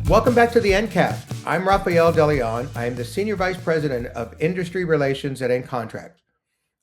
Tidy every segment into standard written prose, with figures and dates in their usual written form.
Welcome back to the Ncast. I'm Rafael DeLeon. I am the Senior Vice President of Industry Relations at Ncontracts.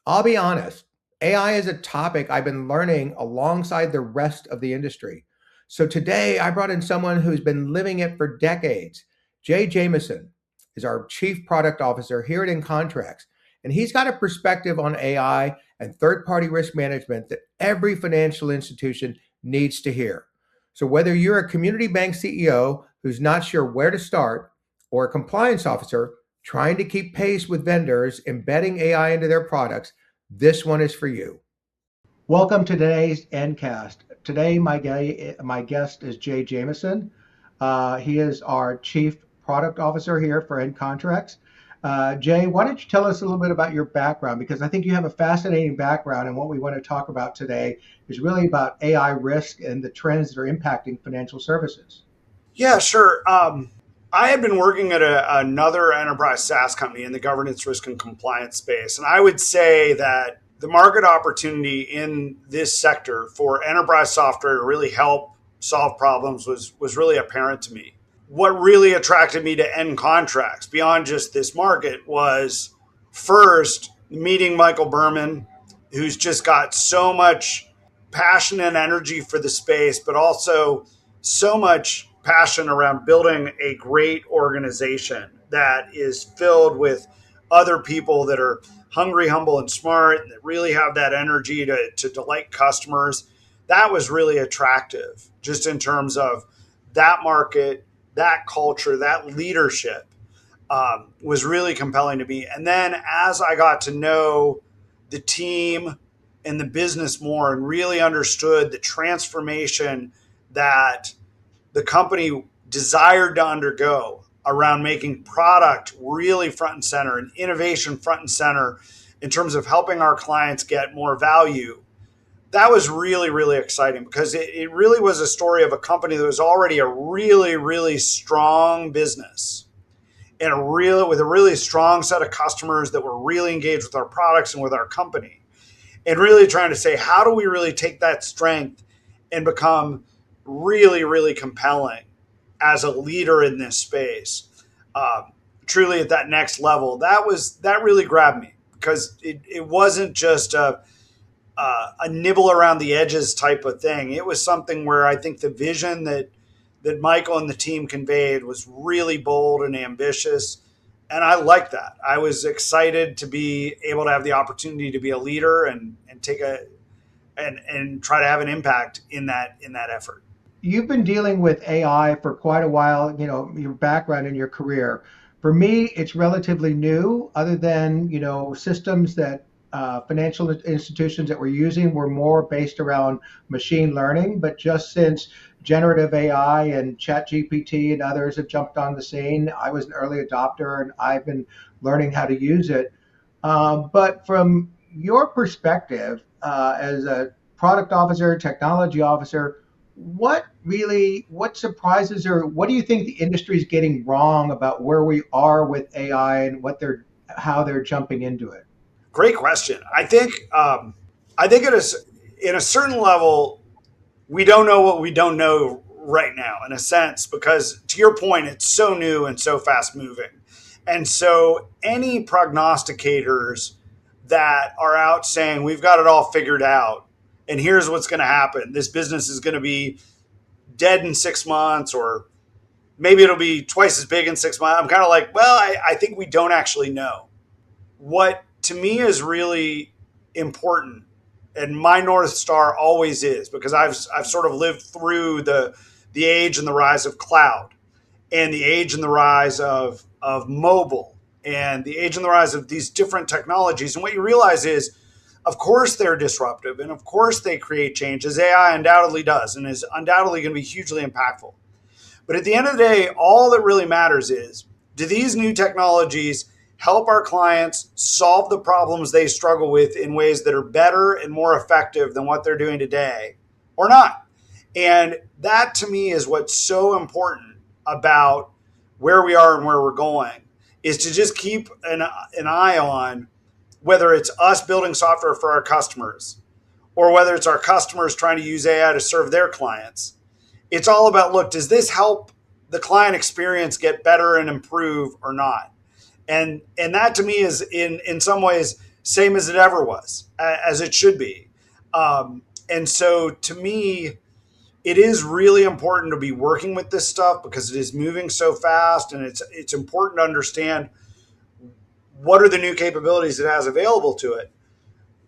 I'll be honest, AI is a topic I've been learning alongside the rest of the industry. So today I brought in someone who's been living it for decades. Jamison is our Chief Product Officer here at Ncontracts, and he's got a perspective on AI and third-party risk management that every financial institution needs to hear. So whether you're a community bank CEO who's not sure where to start, or a compliance officer trying to keep pace with vendors embedding AI into their products, this one is for you. Welcome to today's Ncast. Today, my guest is Jay Jamison. He is our Chief Product Officer here for Ncontracts. Jay, why don't you tell us a little bit about your background? Because I think you have a fascinating background, and what we want to talk about today is really about AI risk and the trends that are impacting financial services. Yeah, sure. I had been working at another enterprise SaaS company in the governance, risk, and compliance space. And I would say that the market opportunity in this sector for enterprise software to really help solve problems was really apparent to me. What really attracted me to Ncontracts beyond just this market was first meeting Michael Berman, who's just got so much passion and energy for the space, but also so much passion around building a great organization that is filled with other people that are hungry, humble, and smart, and that really have that energy to delight customers. That was really attractive just in terms of that market, that culture, that leadership was really compelling to me. And then as I got to know the team and the business more and really understood the transformation that the company desired to undergo around making product really front and center and innovation front and center in terms of helping our clients get more value. That was really, really exciting because it really was a story of a company that was already a really, really strong business and with a really strong set of customers that were really engaged with our products and with our company. And really trying to say, how do we really take that strength and become really, really compelling as a leader in this space, truly at that next level. That really grabbed me because it wasn't just a nibble around the edges type of thing. It was something where I think the vision that Michael and the team conveyed was really bold and ambitious. And I liked that. I was excited to be able to have the opportunity to be a leader and try to have an impact in that effort. You've been dealing with AI for quite a while, your background and your career. For me, it's relatively new, other than, systems that financial institutions that we're using were more based around machine learning. But just since generative AI and ChatGPT and others have jumped on the scene, I was an early adopter and I've been learning how to use it. But from your perspective as a product officer, technology officer, what surprises or what do you think the industry is getting wrong about where we are with AI and how they're jumping into it? Great question. I think it is in a certain level, we don't know what we don't know right now in a sense, because to your point, it's so new and so fast moving. And so any prognosticators that are out saying we've got it all figured out, and here's what's going to happen. This business is going to be dead in 6 months, or maybe it'll be twice as big in 6 months. I'm kind of like, well, I think we don't actually know. What to me is really important, and my North Star always is, because I've sort of lived through the age and the rise of cloud and the age and the rise of mobile and the age and the rise of these different technologies. And what you realize is, of course, they're disruptive, and of course they create change, as AI undoubtedly does, and is undoubtedly going to be hugely impactful. But at the end of the day, all that really matters is, do these new technologies help our clients solve the problems they struggle with in ways that are better and more effective than what they're doing today, or not? And that, to me, is what's so important about where we are and where we're going, is to just keep an eye on whether it's us building software for our customers or whether it's our customers trying to use AI to serve their clients. It's all about, look, does this help the client experience get better and improve or not? And that to me is in some ways same as it ever was, as it should be. And so to me, it is really important to be working with this stuff because it is moving so fast, and it's important to understand what are the new capabilities it has available to it.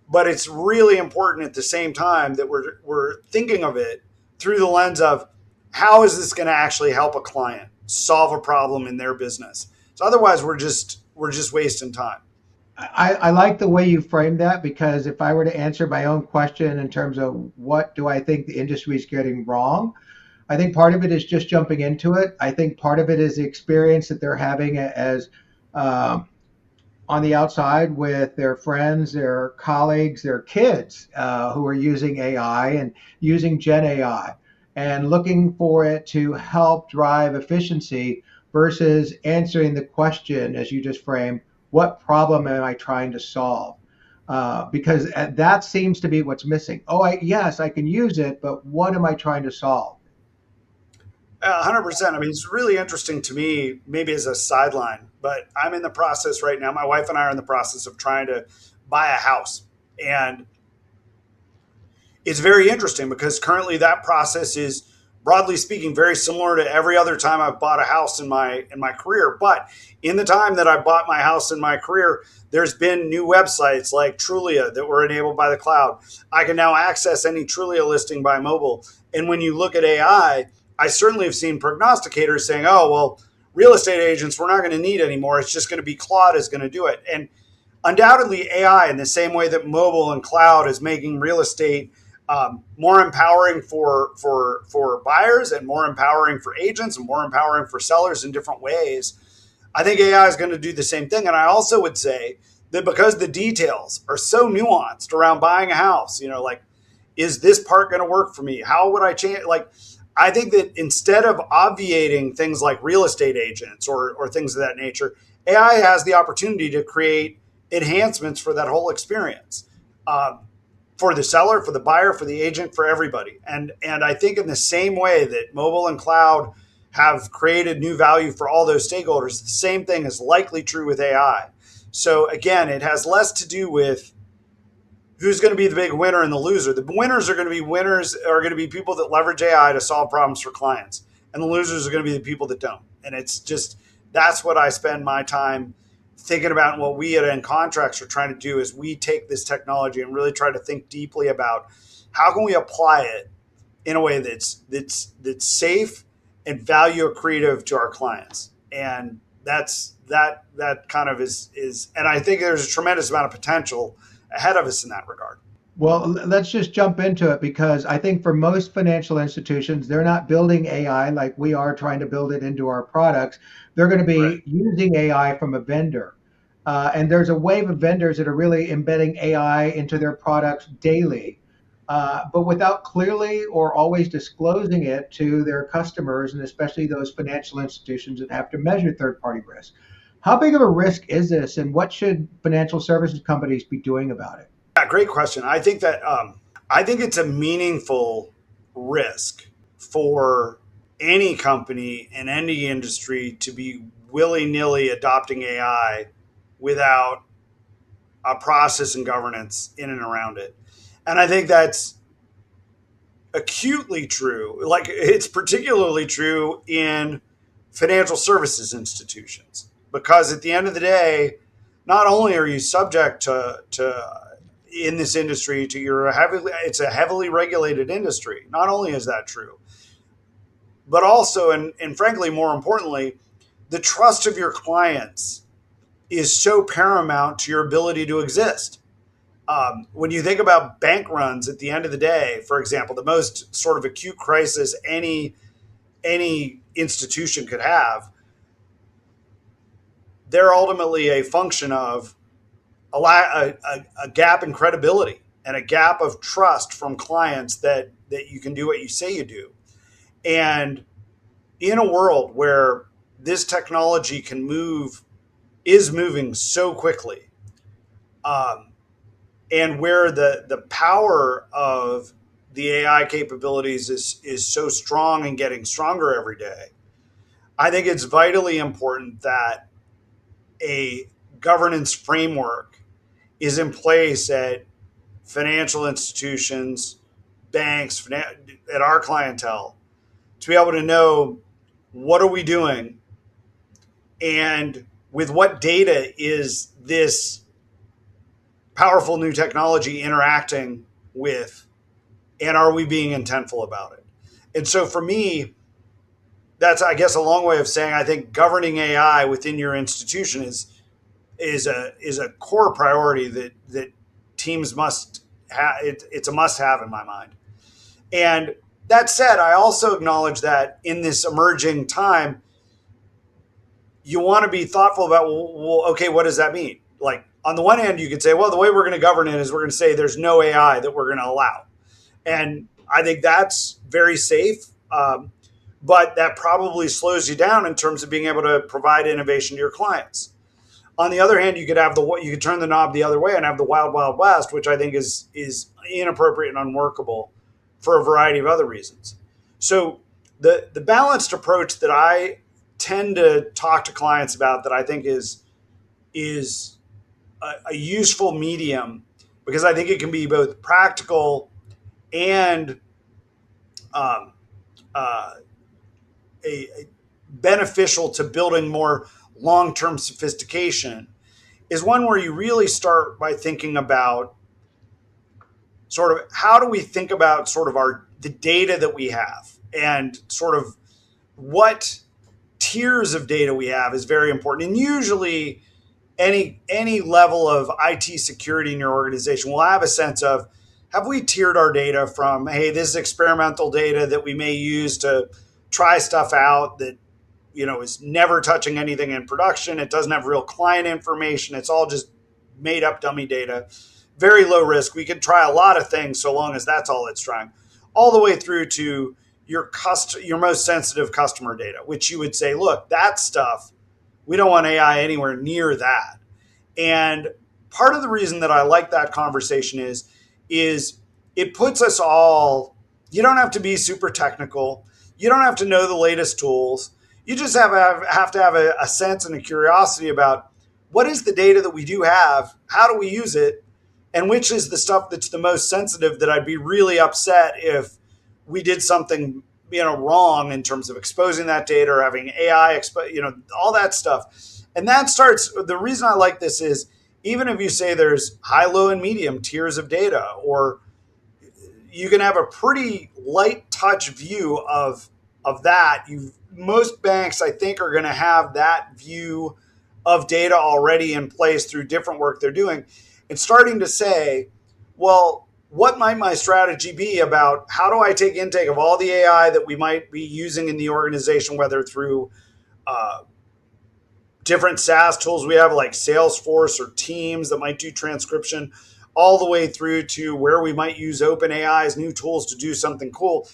But it's really important at the same time that we're thinking of it through the lens of how is this going to actually help a client solve a problem in their business. So otherwise, we're just wasting time. I like the way you framed that, because if I were to answer my own question in terms of what do I think the industry is getting wrong, I think part of it is just jumping into it. I think part of it is the experience that they're having as um, on the outside with their friends, their colleagues, their kids who are using AI and using Gen AI and looking for it to help drive efficiency versus answering the question, as you just framed, what problem am I trying to solve? Because that seems to be what's missing. Oh, yes, I can use it, but what am I trying to solve? 100%. I mean, it's really interesting to me, maybe as a sideline, but I'm in the process right now. My wife and I are in the process of trying to buy a house. And it's very interesting because currently that process is, broadly speaking, very similar to every other time I've bought a house in my career. But in the time that I bought my house in my career, there's been new websites like Trulia that were enabled by the cloud. I can now access any Trulia listing by mobile. And when you look at AI, I certainly have seen prognosticators saying, oh, well, real estate agents we're not going to need anymore. It's just going to be Claude is going to do it. And undoubtedly AI, in the same way that mobile and cloud is making real estate more empowering for buyers and more empowering for agents and more empowering for sellers in different ways, I think AI is going to do the same thing. And I also would say that because the details are so nuanced around buying a house, like, is this part going to work for me? How would I change? Like, I think that instead of obviating things like real estate agents or things of that nature, AI has the opportunity to create enhancements for that whole experience. For the seller, for the buyer, for the agent, for everybody. And I think in the same way that mobile and cloud have created new value for all those stakeholders, the same thing is likely true with AI. So again, it has less to do with who's going to be the big winner and the loser. The winners are going to be people that leverage AI to solve problems for clients. And the losers are going to be the people that don't. And it's just, that's what I spend my time thinking about. And what we at Ncontracts are trying to do is we take this technology and really try to think deeply about how can we apply it in a way that's safe and value accretive to our clients. And that kind of is, and I think there's a tremendous amount of potential ahead of us in that regard. Well, let's just jump into it, because I think for most financial institutions, they're not building AI like we are trying to build it into our products. They're going to Right. be using AI from a vendor. And there's a wave of vendors that are really embedding AI into their products daily, but without clearly or always disclosing it to their customers, and especially those financial institutions that have to measure third party risk. How big of a risk is this, and what should financial services companies be doing about it? Yeah, great question. I think that I think it's a meaningful risk for any company in any industry to be willy nilly adopting AI without a process and governance in and around it. And I think that's acutely true. Like, it's particularly true in financial services institutions, because at the end of the day, not only are you subject to in this industry to your heavily, it's a heavily regulated industry. Not only is that true, but also, and frankly, more importantly, the trust of your clients is so paramount to your ability to exist. When you think about bank runs at the end of the day, for example, the most sort of acute crisis any institution could have, they're ultimately a function of a gap in credibility and a gap of trust from clients that you can do what you say you do. And in a world where this technology is moving so quickly, and where the power of the AI capabilities is so strong and getting stronger every day, I think it's vitally important that a governance framework is in place at financial institutions, banks, at our clientele, to be able to know what are we doing and with what data is this powerful new technology interacting with, and are we being intentful about it? And so for me, that's, I guess, a long way of saying I think governing AI within your institution is a core priority that teams must have. It's a must have in my mind. And that said, I also acknowledge that in this emerging time, you want to be thoughtful about, well, okay, what does that mean? Like, on the one hand, you could say, well, the way we're going to govern it is we're going to say there's no AI that we're going to allow. And I think that's very safe. But that probably slows you down in terms of being able to provide innovation to your clients. On the other hand, you could turn the knob the other way and have the wild, wild west, which I think is inappropriate and unworkable for a variety of other reasons. So the balanced approach that I tend to talk to clients about, that I think is a useful medium, because I think it can be both practical and um, uh, a beneficial to building more long-term sophistication, is one where you really start by thinking about sort of how do we think about sort of the data that we have, and sort of what tiers of data we have is very important. And usually any level of IT security in your organization will have a sense of, have we tiered our data from, hey, this is experimental data that we may use to try stuff out that is never touching anything in production. It doesn't have real client information. It's all just made up dummy data. Very low risk. We can try a lot of things so long as that's all it's trying. All the way through to your most sensitive customer data, which you would say, look, that stuff, we don't want AI anywhere near that. And part of the reason that I like that conversation is it puts us all, you don't have to be super technical. You don't have to know the latest tools. You just have to have a sense and a curiosity about what is the data that we do have, how do we use it, and which is the stuff that's the most sensitive that I'd be really upset if we did something wrong in terms of exposing that data or having AI all that stuff. And that starts, the reason I like this is, even if you say there's high, low, and medium tiers of data, or you can have a pretty light touch view of that. Most banks, I think, are going to have that view of data already in place through different work they're doing, and starting to say, well, what might my strategy be about how do I take intake of all the AI that we might be using in the organization, whether through different SaaS tools we have like Salesforce or Teams that might do transcription, all the way through to where we might use OpenAI's new tools to do something cool.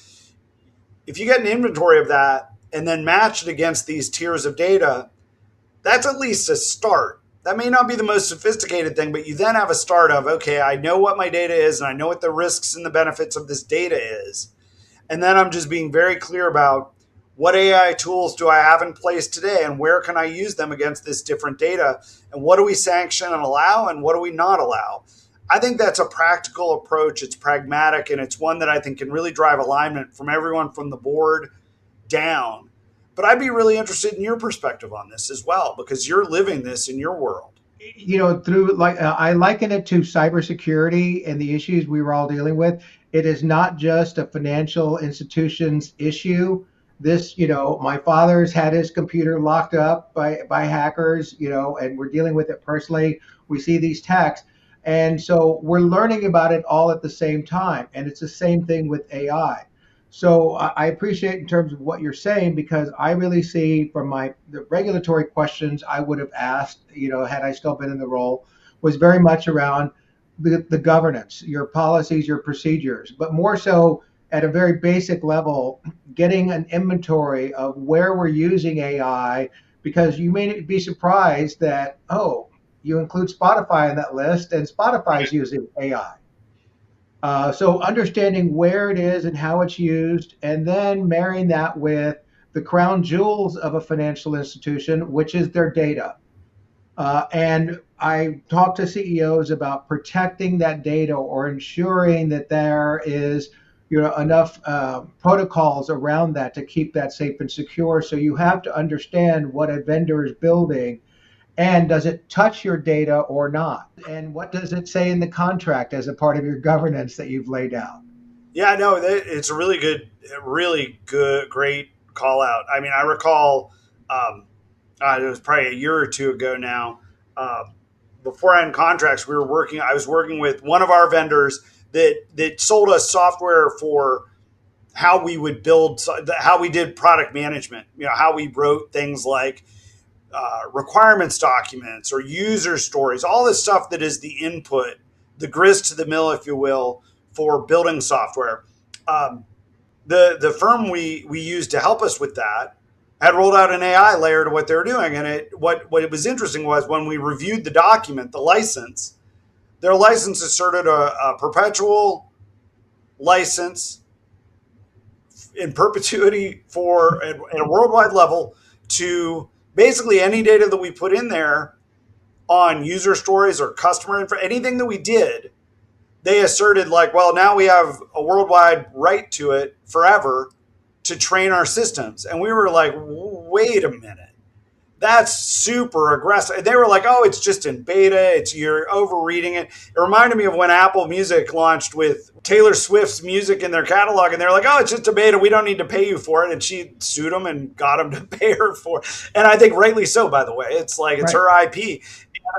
If you get an inventory of that and then match it against these tiers of data, that's at least a start. That may not be the most sophisticated thing, but you then have a start of, okay, I know what my data is and I know what the risks and the benefits of this data is. And then I'm just being very clear about what AI tools do I have in place today and where can I use them against this different data, and what do we sanction and allow and what do we not allow. I think that's a practical approach. It's pragmatic, and it's one that I think can really drive alignment from everyone from the board down. But I'd be really interested in your perspective on this as well, because you're living this in your world. Through I liken it to cybersecurity and the issues we were all dealing with. It is not just a financial institution's issue. This, my father's had his computer locked up by hackers, and we're dealing with it personally. We see these texts. And so we're learning about it all at the same time. And it's the same thing with AI. So I appreciate in terms of what you're saying, because I really see from the regulatory questions I would have asked, had I still been in the role, was very much around the governance, your policies, your procedures, but more so at a very basic level, getting an inventory of where we're using AI, because you may be surprised that, you include Spotify in that list, and Spotify's using AI. So understanding where it is and how it's used, and then marrying that with the crown jewels of a financial institution, which is their data. And I talk to CEOs about protecting that data or ensuring that there is enough protocols around that to keep that safe and secure. So you have to understand what a vendor is building and does it touch your data or not? And what does it say in the contract as a part of your governance that you've laid out? Yeah, no, it's a really good, great call out. I mean, I recall it was probably a year or two ago now. Uh, Before I had contracts, I was working with one of our vendors that sold us software for how we would build, how we did product management. How we wrote things like requirements documents or user stories, all this stuff that is the input, the grist to the mill, if you will, for building software. Um, the firm we used to help us with that had rolled out an AI layer to what they were doing. And what it was interesting was when we reviewed the document, the license, their license asserted a perpetual license in perpetuity for at a worldwide level to basically any data that we put in there on user stories or customer info, anything that we did, they asserted like, well, now we have a worldwide right to it forever to train our systems. And we were like, wait a minute. That's super aggressive. They were like, oh, it's just in beta. You're overreading it. It reminded me of when Apple Music launched with Taylor Swift's music in their catalog. And they're like, oh, it's just a beta. We don't need to pay you for it. And she sued them and got them to pay her for it. And I think rightly so, by the way. It's like, it's her IP.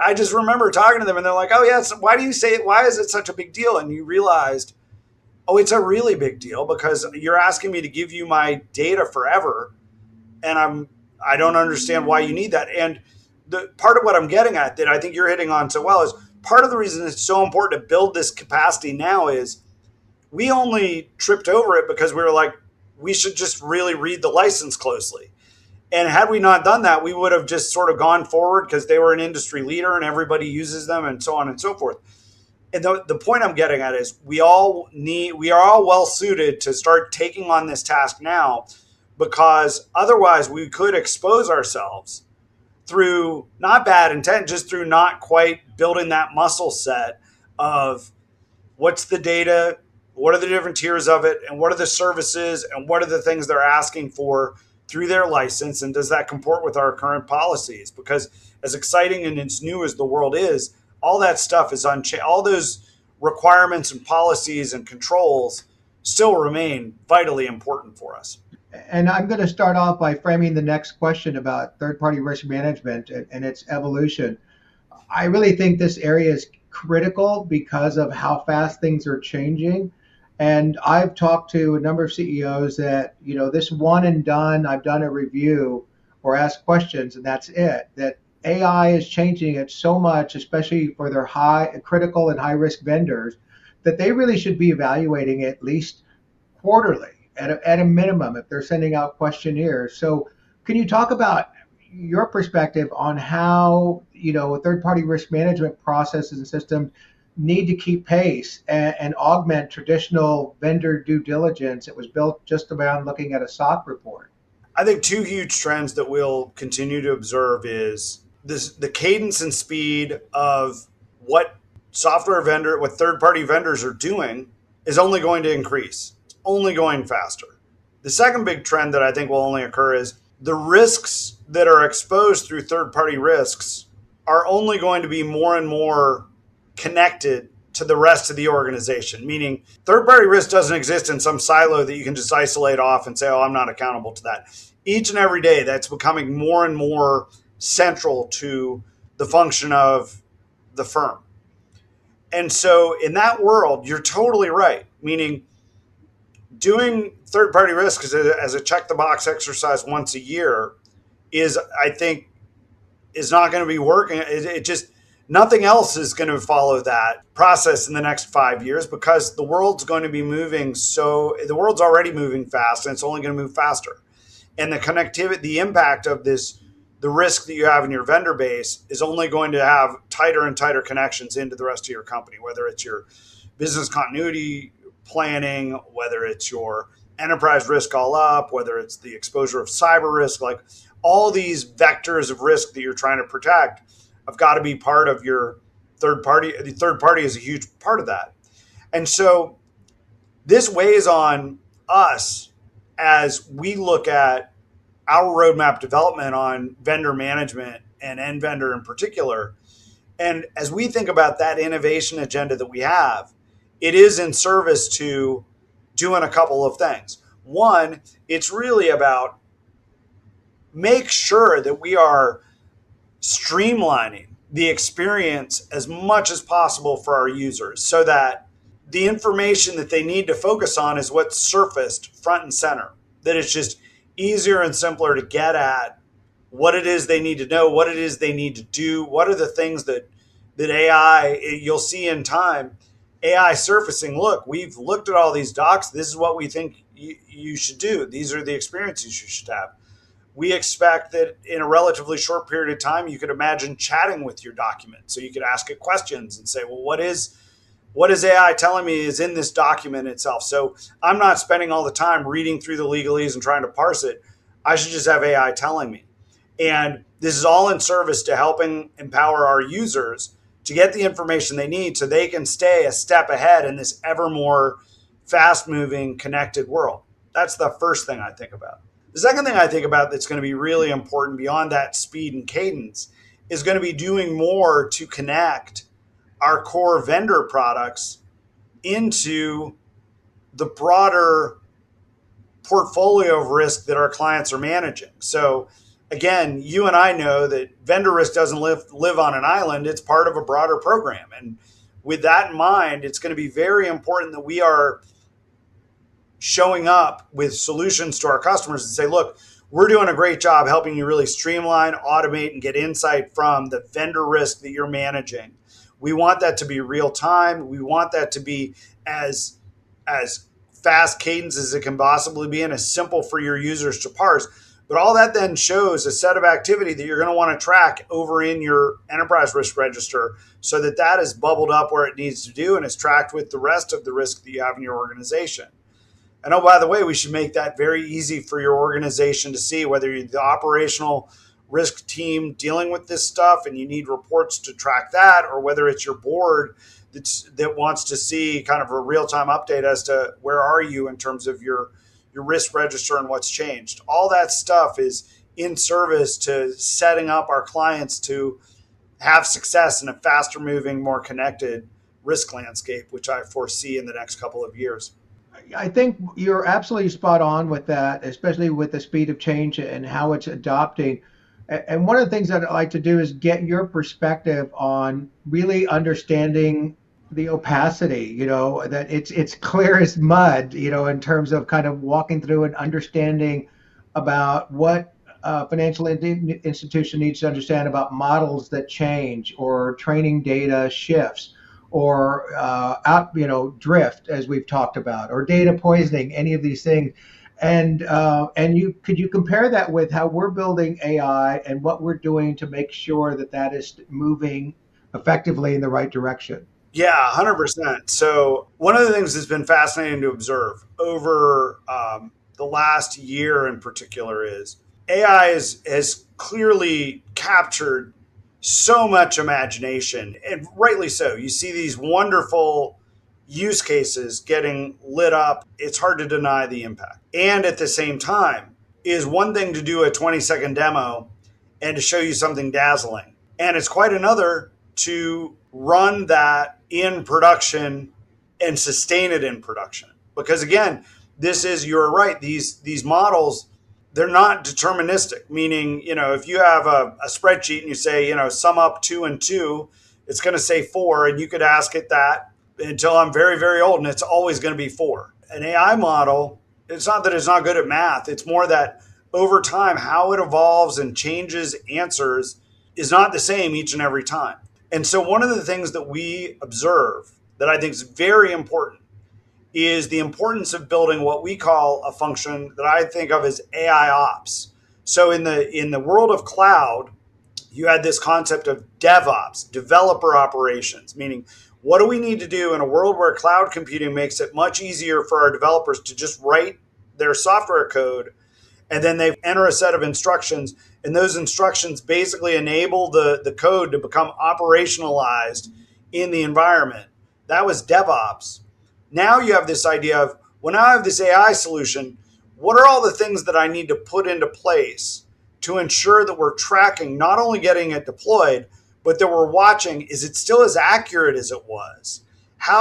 I just remember talking to them and they're like, oh, yeah, why do you say it? Why is it such a big deal? And you realized, oh, it's a really big deal because you're asking me to give you my data forever. And I don't understand why you need that. And the part of what I'm getting at that I think you're hitting on so well is part of the reason it's so important to build this capacity now is we only tripped over it because we were like, we should just really read the license closely. And had we not done that, we would have just sort of gone forward because they were an industry leader and everybody uses them and so on and so forth. And the point I'm getting at is we are all well suited to start taking on this task now, because otherwise we could expose ourselves through not bad intent, just through not quite building that muscle set of what's the data, what are the different tiers of it, and what are the services, and what are the things they're asking for through their license, and does that comport with our current policies? Because as exciting and as new as the world is, all that stuff is unchanged. All those requirements and policies and controls still remain vitally important for us. And I'm going to start off by framing the next question about third-party risk management and its evolution. I really think this area is critical because of how fast things are changing. And I've talked to a number of CEOs that, this one and done, I've done a review or asked questions and that's it. That AI is changing it so much, especially for their critical and high risk vendors, that they really should be evaluating at least quarterly at a minimum if they're sending out questionnaires. So can you talk about your perspective on how, third-party risk management processes and systems need to keep pace and augment traditional vendor due diligence that was built just around looking at a SOC report? I think two huge trends that we'll continue to observe is the cadence and speed of what third-party vendors are doing is only going to increase. It's only going faster. The second big trend that I think will only occur is the risks that are exposed through third-party risks are only going to be more and more connected to the rest of the organization, meaning third-party risk doesn't exist in some silo that you can just isolate off and say, oh, I'm not accountable to that. Each and every day, that's becoming more and more central to the function of the firm. And so in that world, you're totally right, meaning doing third-party risk as a check-the-box exercise once a year I think, is not going to be working. It just, nothing else is going to follow that process in the next 5 years because the world's going to be moving. The world's already moving fast and it's only going to move faster. And the connectivity, the impact of the risk that you have in your vendor base is only going to have tighter and tighter connections into the rest of your company, whether it's your business continuity planning, whether it's your enterprise risk all up, whether it's the exposure of cyber risk, like all these vectors of risk that you're trying to protect have got to be part of your third party. The third party is a huge part of that. And so this weighs on us as we look at our roadmap development on vendor management and end vendor in particular. And as we think about that innovation agenda that we have, it is in service to doing a couple of things. One, it's really about make sure that we are streamlining the experience as much as possible for our users so that the information that they need to focus on is what's surfaced front and center, that it's just easier and simpler to get at what it is they need to know, what it is they need to do, what are the things that AI, you'll see in time, AI surfacing, look, we've looked at all these docs, this is what we think you should do, these are the experiences you should have. We expect that in a relatively short period of time, you could imagine chatting with your document. So you could ask it questions and say, well, what is AI telling me is in this document itself? So I'm not spending all the time reading through the legalese and trying to parse it. I should just have AI telling me. And this is all in service to helping empower our users to get the information they need so they can stay a step ahead in this ever more fast-moving, connected world. That's the first thing I think about. The second thing I think about that's going to be really important beyond that speed and cadence is going to be doing more to connect our core vendor products into the broader portfolio of risk that our clients are managing. So again, you and I know that vendor risk doesn't live on an island. It's part of a broader program. And with that in mind, it's going to be very important that we are showing up with solutions to our customers and say, look, we're doing a great job helping you really streamline, automate, and get insight from the vendor risk that you're managing. We want that to be real time. We want that to be as fast cadence as it can possibly be and as simple for your users to parse. But all that then shows a set of activity that you're going to want to track over in your enterprise risk register so that that is bubbled up where it needs to do and is tracked with the rest of the risk that you have in your organization. And oh, by the way, we should make that very easy for your organization to see, whether you're the operational risk team dealing with this stuff and you need reports to track that, or whether it's your board that wants to see kind of a real-time update as to where are you in terms of your risk register and what's changed. All that stuff is in service to setting up our clients to have success in a faster moving, more connected risk landscape, which I foresee in the next couple of years. I think you're absolutely spot on with that, especially with the speed of change and how it's adopting. And one of the things that I'd like to do is get your perspective on really understanding the opacity, that it's clear as mud, in terms of kind of walking through and understanding about what a financial institution needs to understand about models that change or training data shifts or drift, as we've talked about, or data poisoning, any of these things. And could you compare that with how we're building AI and what we're doing to make sure that is moving effectively in the right direction? Yeah, 100%. So one of the things that's been fascinating to observe over the last year in particular is AI has clearly captured so much imagination, and rightly so. You see these wonderful use cases getting lit up. It's hard to deny the impact. And at the same time, is one thing to do a 20-second demo and to show you something dazzling. And it's quite another to run that in production and sustain it in production. Because again, you're right, these models, they're not deterministic, meaning, if you have a spreadsheet and you say, sum up 2 and 2, it's going to say 4, and you could ask it that until I'm very, very old, and it's always going to be 4. An AI model, it's not that it's not good at math, it's more that over time, how it evolves and changes answers is not the same each and every time. And so one of the things that we observe that I think is very important is the importance of building what we call a function that I think of as AI ops. So in the world of cloud, you had this concept of DevOps, developer operations, meaning what do we need to do in a world where cloud computing makes it much easier for our developers to just write their software code, and then they enter a set of instructions, and those instructions basically enable the code to become operationalized in the environment. That was DevOps. Now you have this idea of, well, now I have this AI solution. What are all the things that I need to put into place to ensure that we're tracking, not only getting it deployed, but that we're watching, is it still as accurate as it was?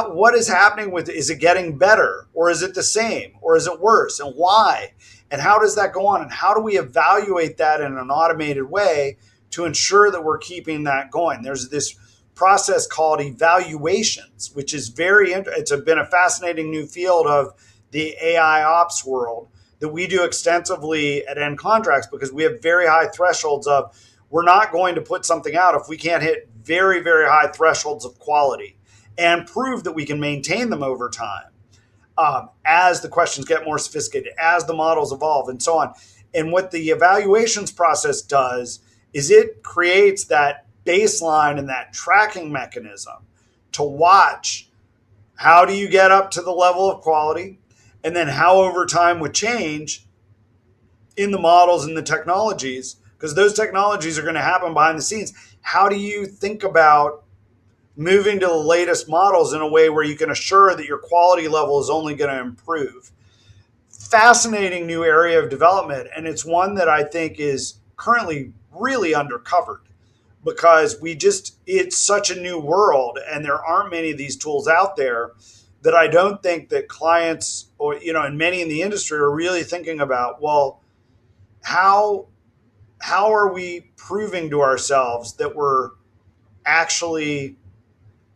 What is happening with it? Is it getting better, or is it the same, or is it worse, and why? And how does that go on? And how do we evaluate that in an automated way to ensure that we're keeping that going? There's this process called evaluations, which is it's been a fascinating new field of the AI ops world that we do extensively at Ncontracts, because we have very high thresholds of, we're not going to put something out if we can't hit very, very high thresholds of quality and prove that we can maintain them over time. As the questions get more sophisticated, as the models evolve, and so on. And what the evaluations process does is it creates that baseline and that tracking mechanism to watch, how do you get up to the level of quality, and then how over time would change in the models and the technologies, because those technologies are going to happen behind the scenes. How do you think about moving to the latest models in a way where you can assure that your quality level is only going to improve? Fascinating new area of development. And it's one that I think is currently really undercovered, because it's such a new world and there aren't many of these tools out there, that I don't think that clients and many in the industry are really thinking about, well, how are we proving to ourselves that we're actually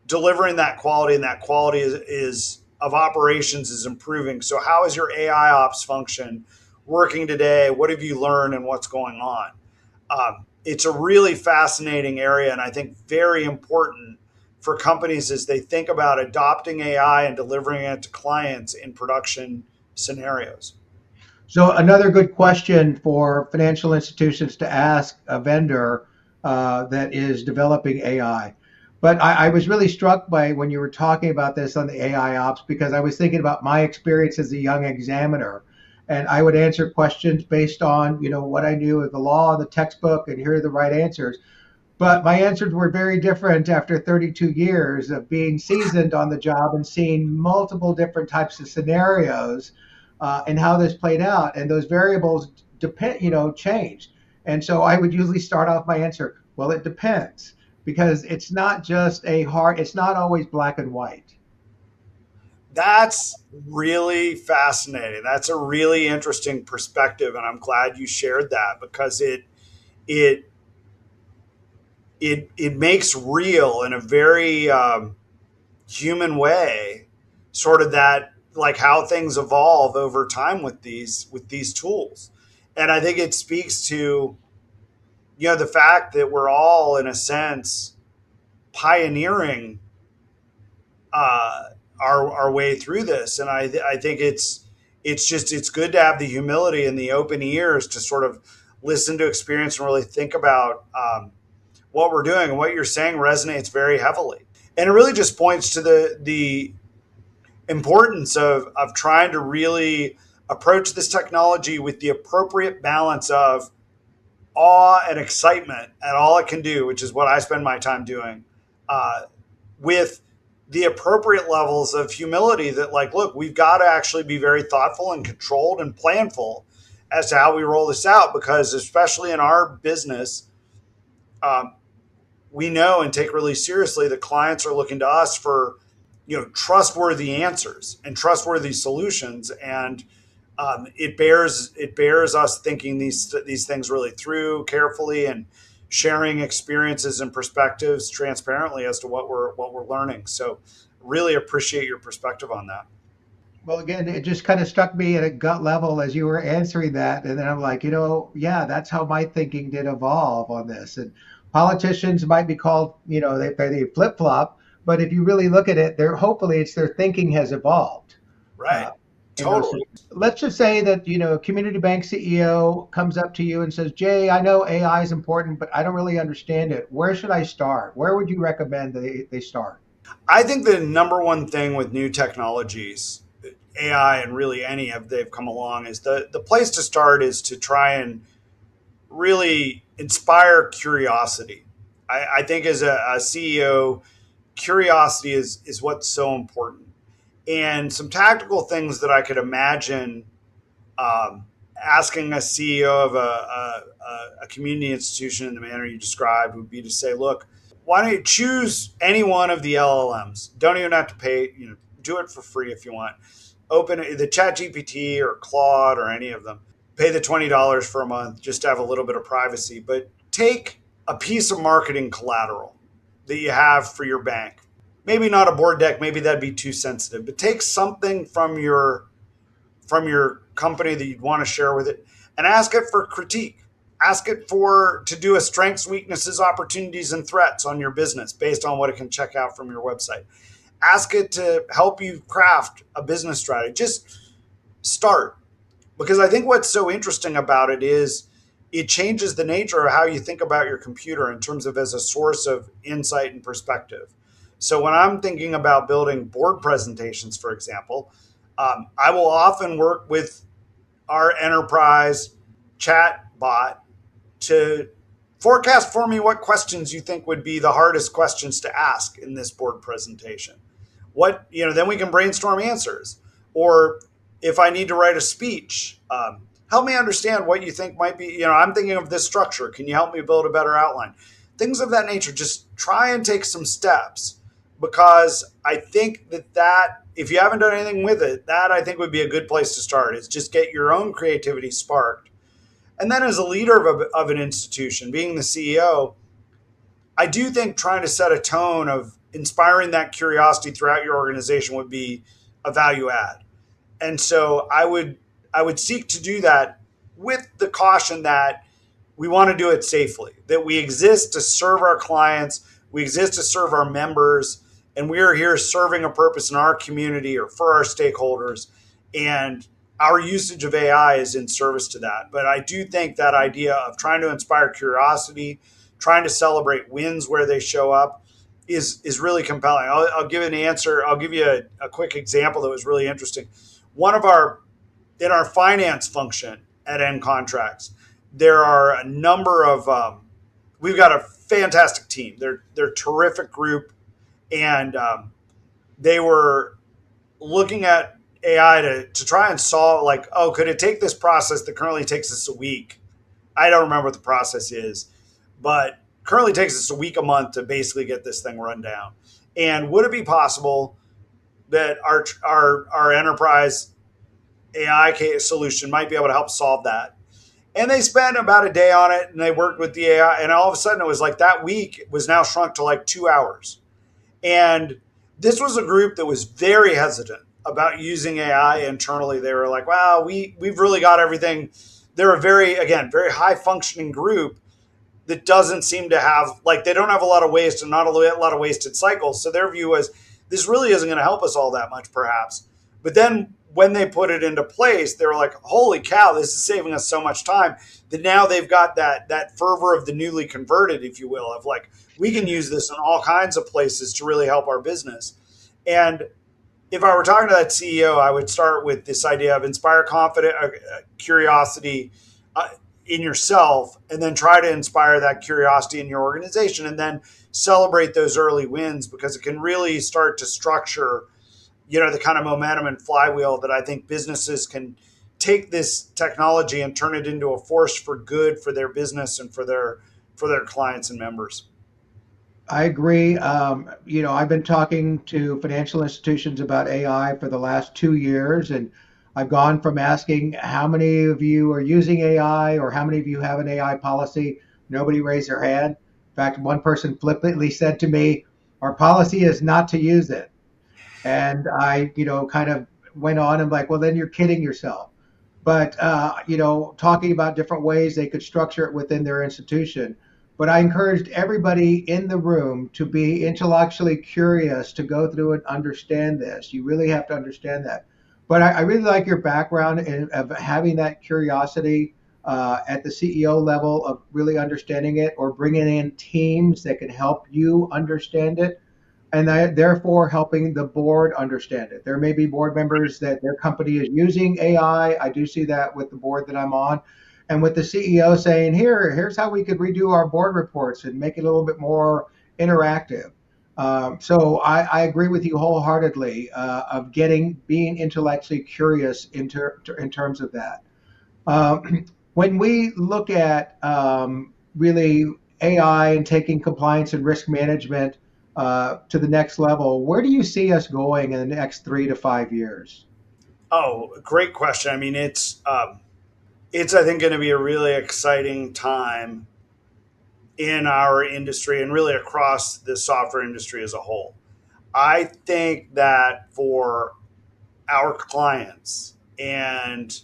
delivering that quality, and that quality is of operations is improving? So how is your AI ops function working today? What have you learned, and what's going on? It's a really fascinating area, and I think very important for companies as they think about adopting AI and delivering it to clients in production scenarios. So another good question for financial institutions to ask a vendor that is developing AI. But I was really struck by when you were talking about this on the AI ops, because I was thinking about my experience as a young examiner. And I would answer questions based on, what I knew of the law, the textbook, and here are the right answers. But my answers were very different after 32 years of being seasoned on the job and seeing multiple different types of scenarios and how this played out. And those variables changed. And so I would usually start off my answer, well, it depends, because it's not just it's not always black and white. That's really fascinating. That's a really interesting perspective, and I'm glad you shared that, because it makes real in a very human way, sort of that, like, how things evolve over time with these tools. And I think it speaks to the fact that we're all, in a sense, pioneering our way through this. And I think it's good to have the humility and the open ears to sort of listen to experience and really think about what we're doing. And what you're saying resonates very heavily. And it really just points to the importance of trying to really approach this technology with the appropriate balance of awe and excitement at all it can do, which is what I spend my time doing, with the appropriate levels of humility that, like, look, we've got to actually be very thoughtful and controlled and planful as to how we roll this out, because especially in our business, we know and take really seriously that clients are looking to us for trustworthy answers and trustworthy solutions, and it bears us thinking these things really through carefully and sharing experiences and perspectives transparently as to what we're learning. So really appreciate your perspective on that. Well, again, it just kind of struck me at a gut level as you were answering that. And then I'm like, yeah, that's how my thinking did evolve on this. And politicians might be called, they flip flop. But if you really look at it, hopefully it's their thinking has evolved. Right. Totally. So let's just say that, a community bank CEO comes up to you and says, Jay, I know AI is important, but I don't really understand it. Where should I start? Where would you recommend they start? I think the number one thing with new technologies, AI and really any of they've come along is the place to start is to try and really inspire curiosity. I think as a CEO, curiosity is what's so important. And some tactical things that I could imagine asking a CEO of a community institution in the manner you described would be to say, look, why don't you choose any one of the LLMs? Don't even have to pay, do it for free if you want. Open the Chat GPT or Claude or any of them. Pay the $20 for a month just to have a little bit of privacy. But take a piece of marketing collateral that you have for your bank. Maybe not a board deck, maybe that'd be too sensitive, but take something from your company that you'd want to share with it and ask it for critique. Ask it to do a strengths, weaknesses, opportunities, and threats on your business based on what it can check out from your website. Ask it to help you craft a business strategy. Just start. Because I think what's so interesting about it is it changes the nature of how you think about your computer in terms of as a source of insight and perspective. So when I'm thinking about building board presentations, for example, I will often work with our enterprise chat bot to forecast for me what questions you think would be the hardest questions to ask in this board presentation. Then we can brainstorm answers. Or if I need to write a speech, help me understand what you think might be, I'm thinking of this structure. Can you help me build a better outline? Things of that nature. Just try and take some steps, because I think that if you haven't done anything with it, that I think would be a good place to start, is just get your own creativity sparked. And then as a leader of an institution, being the CEO, I do think trying to set a tone of inspiring that curiosity throughout your organization would be a value add. And so I would seek to do that with the caution that we want to do it safely, that we exist to serve our clients, we exist to serve our members, and we are here serving a purpose in our community or for our stakeholders. And our usage of AI is in service to that. But I do think that idea of trying to inspire curiosity, trying to celebrate wins where they show up is really compelling. I'll give an answer. I'll give you a quick example that was really interesting. In our finance function at Ncontracts, there are a number of, we've got a fantastic team. They're a terrific group. And they were looking at AI to try and solve, could it take this process that currently takes us a week? I don't remember what the process is, but currently takes us a month to basically get this thing run down. And would it be possible that our enterprise AI solution might be able to help solve that? And they spent about a day on it, and they worked with the AI, and all of a sudden it was like that week was now shrunk to 2 hours. And this was a group that was very hesitant about using AI internally. They were like, wow, we've really got everything. They're a very high functioning group that doesn't seem to have, they don't have a lot of waste and not a lot of wasted cycles. So their view was, this really isn't going to help us all that much, perhaps. But then when they put it into place, they were like, holy cow, this is saving us so much time, that now they've got that fervor of the newly converted, if you will, of we can use this in all kinds of places to really help our business. And if I were talking to that CEO, I would start with this idea of inspire curiosity in yourself, and then try to inspire that curiosity in your organization, and then celebrate those early wins, because it can really start to structure, the kind of momentum and flywheel that I think businesses can take this technology and turn it into a force for good for their business and for their clients and members. I agree. I've been talking to financial institutions about AI for the last 2 years, and I've gone from asking how many of you are using AI or how many of you have an AI policy. Nobody raised their hand. In fact, one person flippantly said to me, our policy is not to use it. And I, kind of went on and well, then you're kidding yourself. But, talking about different ways they could structure it within their institution. But I encouraged everybody in the room to be intellectually curious, to go through and understand this. You really have to understand that. But I really like your background of having that curiosity at the CEO level of really understanding it, or bringing in teams that can help you understand it. and therefore helping the board understand it. There may be board members that their company is using AI. I do see that with the board that I'm on, and with the CEO saying, here's how we could redo our board reports and make it a little bit more interactive. So I agree with you wholeheartedly of being intellectually curious in terms of that. When we look at really AI and taking compliance and risk management to the next level, where do you see us going in the next 3 to 5 years? Oh, great question. I mean, it's I think going to be a really exciting time in our industry and really across the software industry as a whole. I think that for our clients and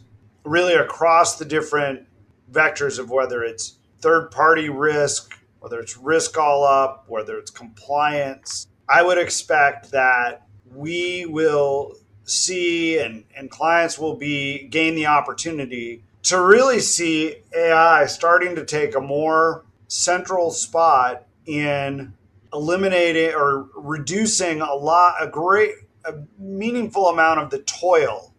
really across the different vectors of whether it's third party risk, whether it's risk all up, whether it's compliance, I would expect that we will see and clients will be gain the opportunity to really see AI starting to take a more central spot in eliminating or reducing a meaningful amount of the toil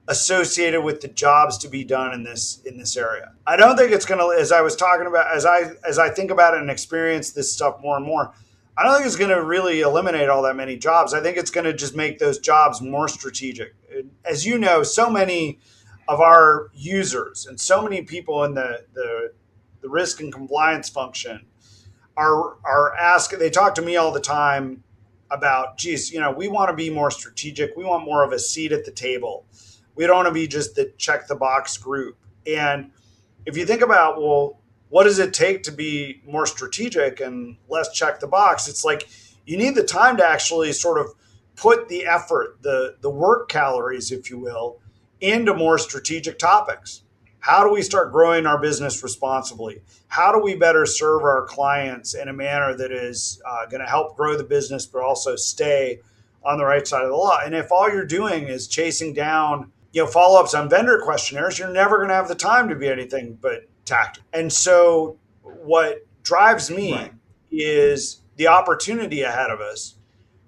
associated with the jobs to be done in this area. I don't think it's going to, as I was talking about, as I think about it and experience this stuff more and more, I don't think it's going to really eliminate all that many jobs. I think it's going to just make those jobs more strategic. As you know, so many of our users and so many people in the risk and compliance function are asking, they talk to me all the time about, geez, we want to be more strategic. We want more of a seat at the table. We don't want to be just the check the box group. And if you think about, well, what does it take to be more strategic and less check the box? It's like you need the time to actually sort of put the effort, the work calories, if you will, into more strategic topics. How do we start growing our business responsibly? How do we better serve our clients in a manner that is going to help grow the business, but also stay on the right side of the law? And if all you're doing is chasing down, follow-ups on vendor questionnaires, you're never going to have the time to be anything but tactical. And so what drives me is the opportunity ahead of us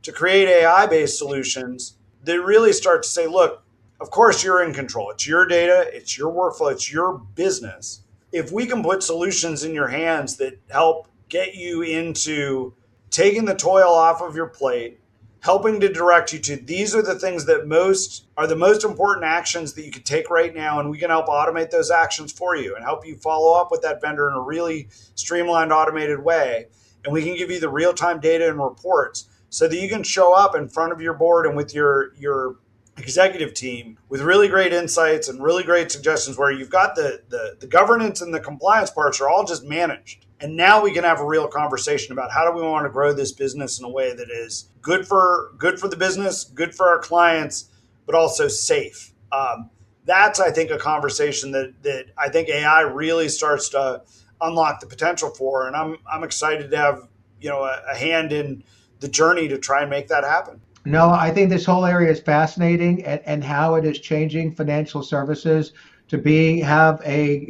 to create AI-based solutions that really start to say, look, of course, you're in control. It's your data. It's your workflow. It's your business. If we can put solutions in your hands that help get you into taking the toil off of your plate, helping to direct you to these are the things that are the most important actions that you can take right now, and we can help automate those actions for you and help you follow up with that vendor in a really streamlined, automated way. And we can give you the real-time data and reports so that you can show up in front of your board and with your executive team with really great insights and really great suggestions where you've got the governance and the compliance parts are all just managed. And now we can have a real conversation about how do we want to grow this business in a way that is good for the business, good for our clients, but also safe. That's, I think, a conversation that I think AI really starts to unlock the potential for. And I'm excited to have, a hand in the journey to try and make that happen. No, I think this whole area is fascinating, and how it is changing financial services to have a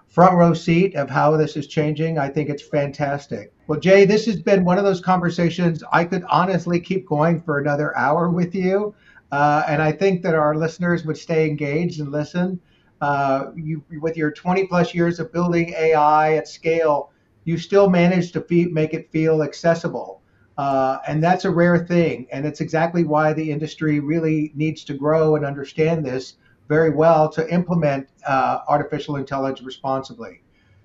front row seat of how this is changing. I think it's fantastic. Well, Jay, this has been one of those conversations I could honestly keep going for another hour with you, and I think that our listeners would stay engaged and listen. With your 20 plus years of building AI at scale, you still managed to make it feel accessible. And that's a rare thing. And it's exactly why the industry really needs to grow and understand this very well to implement artificial intelligence responsibly.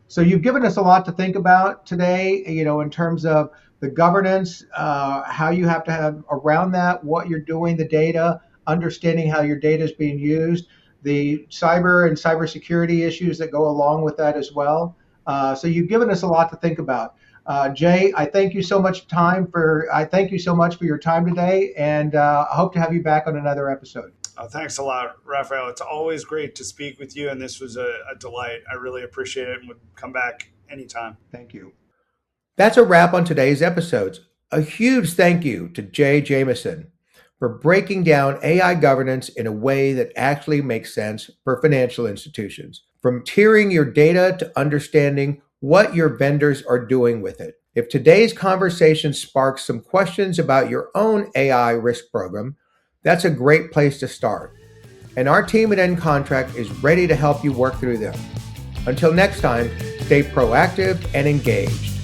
So you've given us a lot to think about today, in terms of the governance, how you have to have around that, what you're doing, the data, understanding how your data is being used, the cyber and cybersecurity issues that go along with that as well. So you've given us a lot to think about. Jay, I thank you so much for your time today, and I hope to have you back on another episode. Thanks a lot, Rafael. It's always great to speak with you, and this was a delight. I really appreciate it and would come back anytime. Thank you. That's a wrap on today's episodes. A huge thank you to Jay Jamison for breaking down AI governance in a way that actually makes sense for financial institutions, from tiering your data to understanding what your vendors are doing with it. If today's conversation sparks some questions about your own AI risk program, that's a great place to start. And our team at Ncontracts is ready to help you work through them. Until next time, stay proactive and engaged.